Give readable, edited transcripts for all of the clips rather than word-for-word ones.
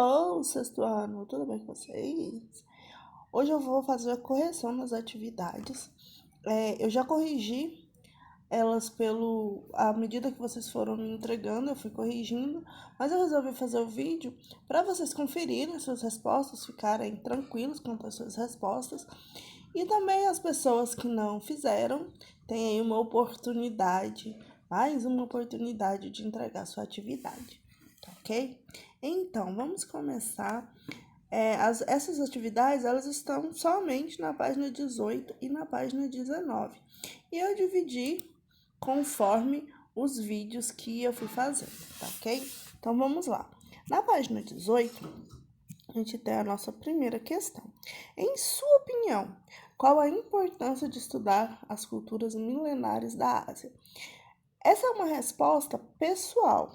Alô, sexto ano, tudo bem com vocês? Hoje eu vou fazer a correção nas atividades. Eu já corrigi elas à medida que vocês foram me entregando, eu fui corrigindo, mas eu resolvi fazer o vídeo para vocês conferirem as suas respostas, ficarem tranquilos quanto às suas respostas. E também as pessoas que não fizeram têm aí uma oportunidade, mais uma oportunidade de entregar sua atividade, tá ok? Então, vamos começar. Essas atividades, elas estão somente na página 18 e na página 19. E eu dividi conforme os vídeos que eu fui fazendo, tá ok? Então, vamos lá. Na página 18, a gente tem a nossa primeira questão. Em sua opinião, qual a importância de estudar as culturas milenares da Ásia? Essa é uma resposta pessoal.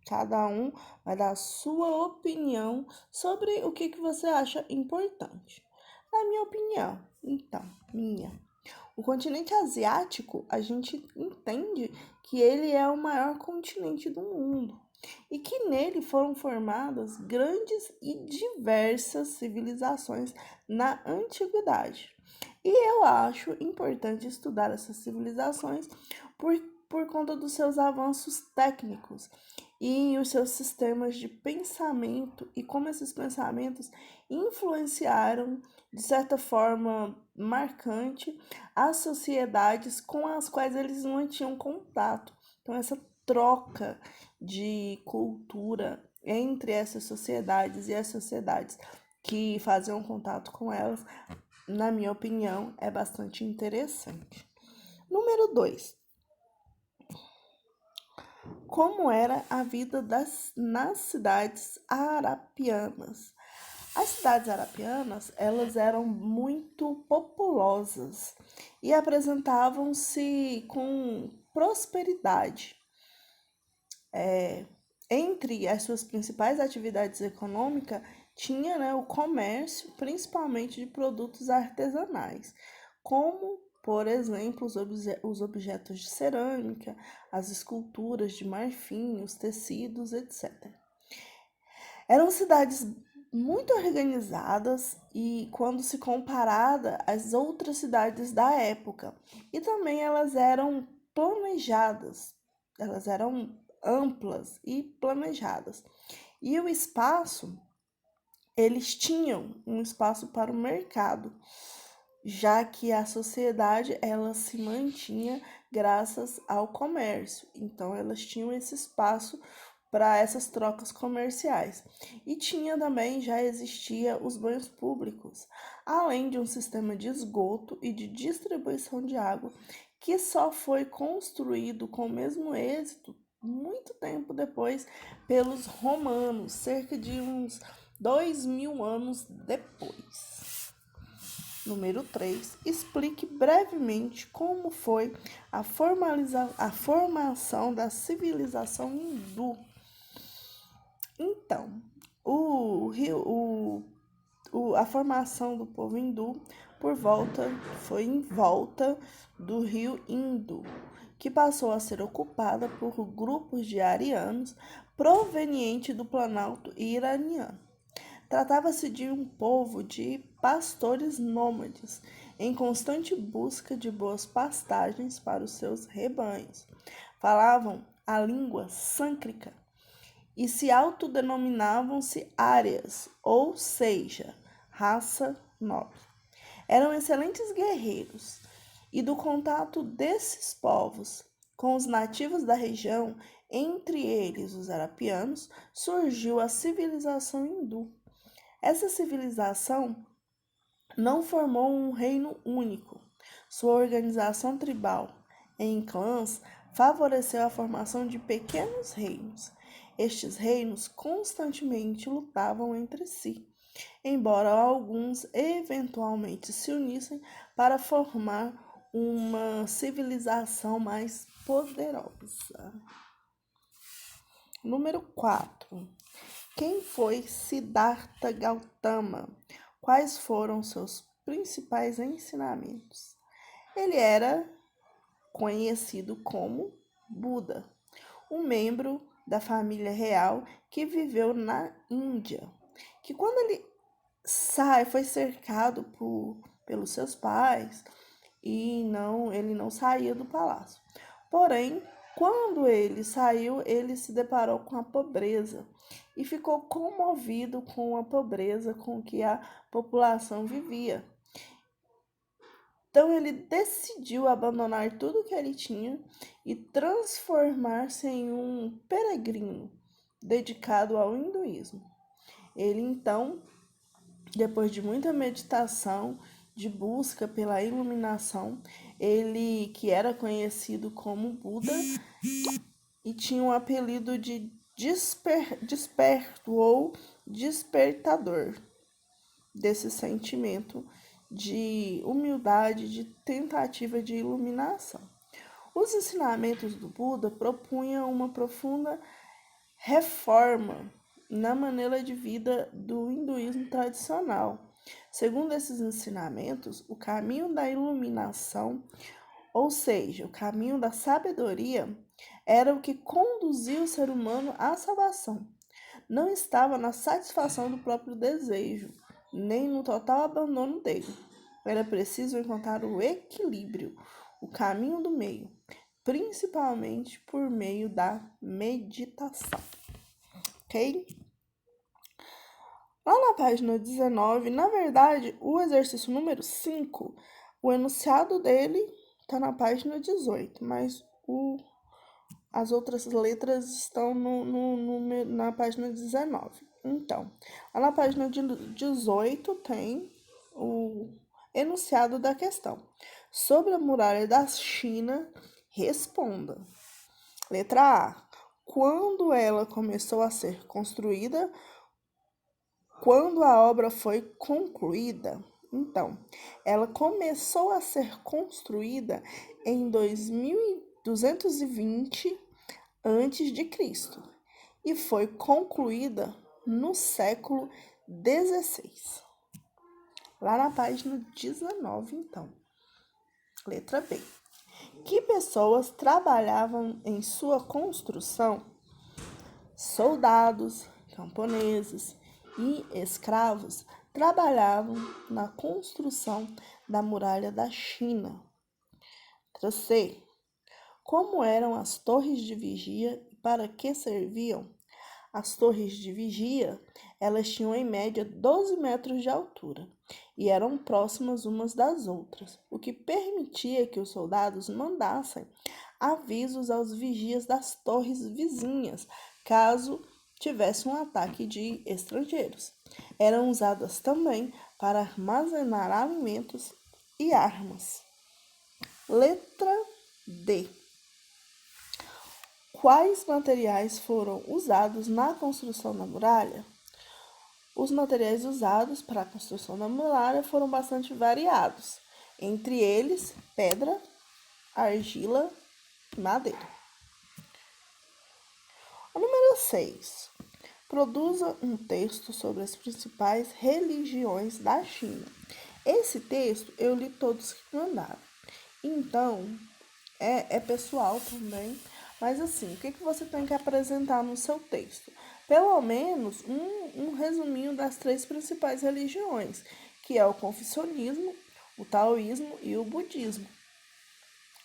Cada um vai dar a sua opinião sobre o que você acha importante. Na minha opinião, o continente asiático, a gente entende que ele é o maior continente do mundo e que nele foram formadas grandes e diversas civilizações na antiguidade. E eu acho importante estudar essas civilizações por, por conta dos seus avanços técnicos e os seus sistemas de pensamento e como esses pensamentos influenciaram, de certa forma marcante, as sociedades com as quais eles não tinham contato. Então, essa troca de cultura entre essas sociedades e as sociedades que faziam contato com elas, na minha opinião, é bastante interessante. Número 2. Como era a vida nas cidades arapianas? As cidades arapianas, elas eram muito populosas e apresentavam-se com prosperidade. Entre as suas principais atividades econômicas, tinha, né, o comércio, principalmente de produtos artesanais, como, por exemplo, os objetos de cerâmica, as esculturas de marfim, os tecidos, etc. Eram cidades muito organizadas e quando se comparada às outras cidades da época. E também elas eram planejadas, elas eram amplas e planejadas. E o espaço, eles tinham um espaço para o mercado, já que a sociedade ela se mantinha graças ao comércio. Então elas tinham esse espaço para essas trocas comerciais. E tinha também, já existia os banhos públicos, além de um sistema de esgoto e de distribuição de água que só foi construído com o mesmo êxito muito tempo depois pelos romanos, cerca de uns 2000 anos depois. Número 3. Explique brevemente como foi a formação da civilização hindu. Então, a formação do povo hindu foi em volta do rio Indo, que passou a ser ocupada por grupos de arianos provenientes do Planalto iraniano. Tratava-se de um povo de pastores nômades, em constante busca de boas pastagens para os seus rebanhos. Falavam a língua sâncrica e se autodenominavam-se árias, ou seja, raça nobre. Eram excelentes guerreiros, e do contato desses povos com os nativos da região, entre eles os arapianos, surgiu a civilização hindu. Essa civilização não formou um reino único. Sua organização tribal em clãs favoreceu a formação de pequenos reinos. Estes reinos constantemente lutavam entre si, embora alguns eventualmente se unissem para formar uma civilização mais poderosa. Número 4. Quem foi Siddhartha Gautama? Quais foram seus principais ensinamentos? Ele era conhecido como Buda, um membro da família real que viveu na Índia. que quando ele foi cercado pelos seus pais e ele não saía do palácio. Porém, quando ele saiu, ele se deparou com a pobreza e ficou comovido com a pobreza com que a população vivia. Então ele decidiu abandonar tudo que ele tinha e transformar-se em um peregrino dedicado ao hinduísmo. Ele então, depois de muita meditação, de busca pela iluminação, ele que era conhecido como Buda e tinha um apelido de desperto ou despertador desse sentimento de humildade, de tentativa de iluminação. Os ensinamentos do Buda propunham uma profunda reforma na maneira de vida do hinduísmo tradicional. Segundo esses ensinamentos, o caminho da iluminação, ou seja, o caminho da sabedoria, era o que conduzia o ser humano à salvação. Não estava na satisfação do próprio desejo, nem no total abandono dele. Era preciso encontrar o equilíbrio, o caminho do meio, principalmente por meio da meditação. Ok? Lá na página 19, na verdade, o exercício número 5, o enunciado dele está na página 18, mas as outras letras estão na página 19. Então, lá na página 18 tem o enunciado da questão. Sobre a muralha da China, responda. Letra A. Quando ela começou a ser construída? Quando a obra foi concluída? Então, ela começou a ser construída em 2220 a.C. e foi concluída no século XVI. Lá na página 19, então. Letra B. Que pessoas trabalhavam em sua construção? Soldados, camponeses e escravos trabalhavam na construção da muralha da China. Letra C. Como eram as torres de vigia e para que serviam? As torres de vigia, elas tinham em média 12 metros de altura e eram próximas umas das outras, o que permitia que os soldados mandassem avisos aos vigias das torres vizinhas, caso tivesse um ataque de estrangeiros. Eram usadas também para armazenar alimentos e armas. Letra D. Quais materiais foram usados na construção da muralha? Os materiais usados para a construção da muralha foram bastante variados, entre eles pedra, argila e madeira. O número 6. Produza um texto sobre as principais religiões da China. Esse texto eu li todos que mandaram. Então, é pessoal também. Mas assim, o que você tem que apresentar no seu texto? Pelo menos um resuminho das 3 principais religiões, que é o confucionismo, o taoísmo e o budismo.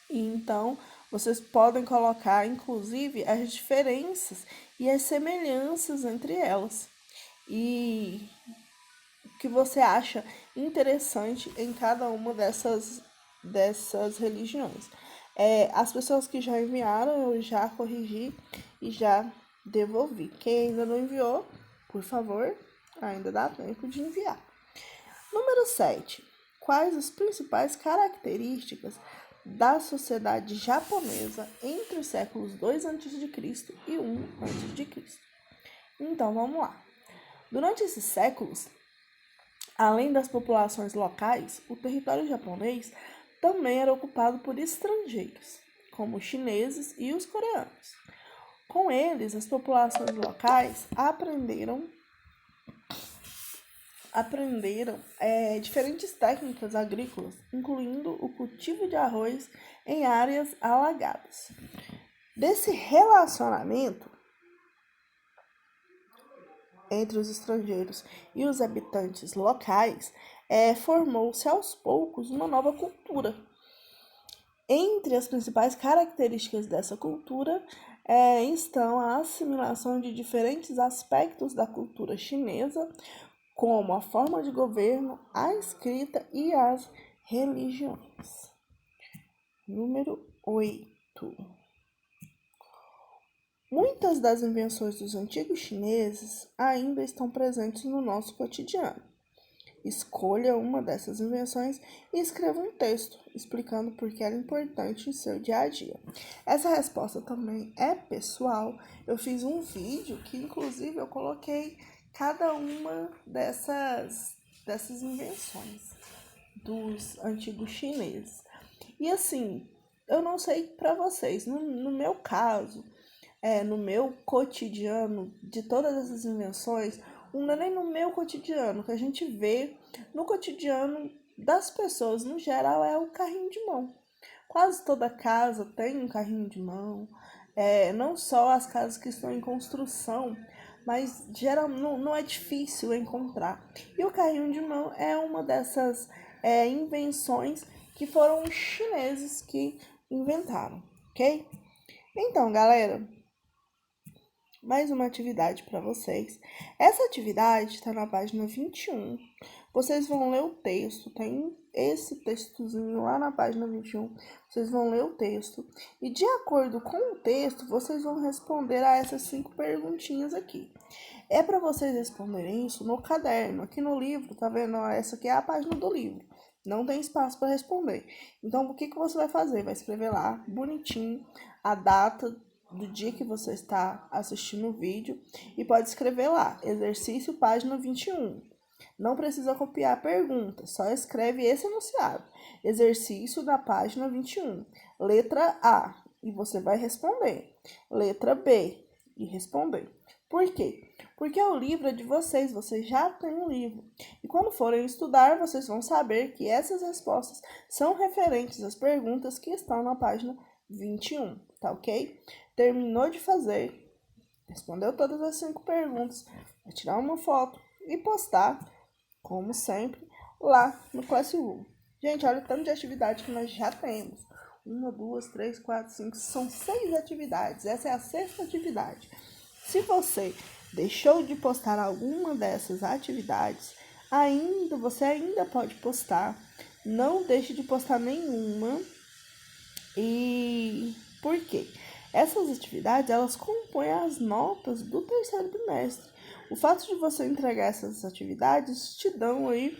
E então, vocês podem colocar, inclusive, as diferenças e as semelhanças entre elas. E o que você acha interessante em cada uma dessas religiões. As pessoas que já enviaram, eu já corrigi e já devolvi. Quem ainda não enviou, por favor, ainda dá tempo de enviar. Número 7. Quais as principais características da sociedade japonesa entre os séculos 2 a.C. e 1 a.C.? Então, vamos lá. Durante esses séculos, além das populações locais, o território japonês também era ocupado por estrangeiros, como os chineses e os coreanos. Com eles, as populações locais aprenderam diferentes técnicas agrícolas, incluindo o cultivo de arroz em áreas alagadas. Desse relacionamento entre os estrangeiros e os habitantes locais, formou-se aos poucos uma nova cultura. Entre as principais características dessa cultura estão a assimilação de diferentes aspectos da cultura chinesa, como a forma de governo, a escrita e as religiões. Número 8. Muitas das invenções dos antigos chineses ainda estão presentes no nosso cotidiano. Escolha uma dessas invenções e escreva um texto explicando por que ela é importante em seu dia a dia. Essa resposta também é pessoal. Eu fiz um vídeo que, inclusive, eu coloquei cada uma dessas invenções dos antigos chineses. E assim, eu não sei para vocês, no meu caso, no meu cotidiano, de todas essas invenções, não é nem no meu cotidiano, que a gente vê no cotidiano das pessoas, no geral, é o carrinho de mão. Quase toda casa tem um carrinho de mão, não só as casas que estão em construção, mas geral, não é difícil encontrar. E o carrinho de mão é uma dessas invenções que foram os chineses que inventaram, ok? Então, galera, mais uma atividade para vocês. Essa atividade está na página 21. Vocês vão ler o texto, tem esse textozinho lá na página 21. Vocês vão ler o texto e, de acordo com o texto, vocês vão responder a essas 5 perguntinhas aqui. É para vocês responderem isso no caderno, aqui no livro, tá vendo? Essa aqui é a página do livro. Não tem espaço para responder. Então, o que você vai fazer? Vai escrever lá, bonitinho, a data do dia que você está assistindo o vídeo e pode escrever lá, exercício página 21. Não precisa copiar a pergunta, só escreve esse enunciado. Exercício da página 21. Letra A, e você vai responder. Letra B, e responder. Por quê? Porque o livro é de vocês já têm um livro. E quando forem estudar, vocês vão saber que essas respostas são referentes às perguntas que estão na página 21, tá ok? Terminou de fazer, respondeu todas as 5 perguntas, vai tirar uma foto e postar, como sempre, lá no Classroom. Gente, olha o tanto de atividade que nós já temos. 1, 2, 3, 4, 5, são 6 atividades. Essa é a 6ª atividade. Se você deixou de postar alguma dessas atividades, você ainda pode postar. Não deixe de postar nenhuma. E por quê? Essas atividades, elas compõem as notas do 3º bimestre. O fato de você entregar essas atividades te dão aí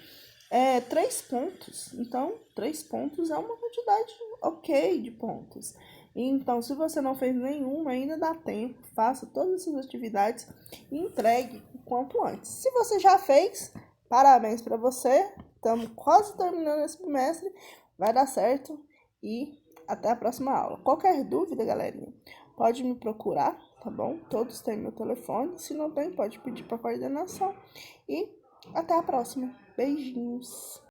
3 pontos. Então, 3 pontos é uma quantidade ok de pontos. Então, se você não fez nenhuma, ainda dá tempo. Faça todas essas atividades e entregue o quanto antes. Se você já fez, parabéns para você. Estamos quase terminando esse bimestre. Vai dar certo e até a próxima aula. Qualquer dúvida, galerinha, pode me procurar, tá bom? Todos têm meu telefone. Se não tem, pode pedir para coordenação. E até a próxima. Beijinhos.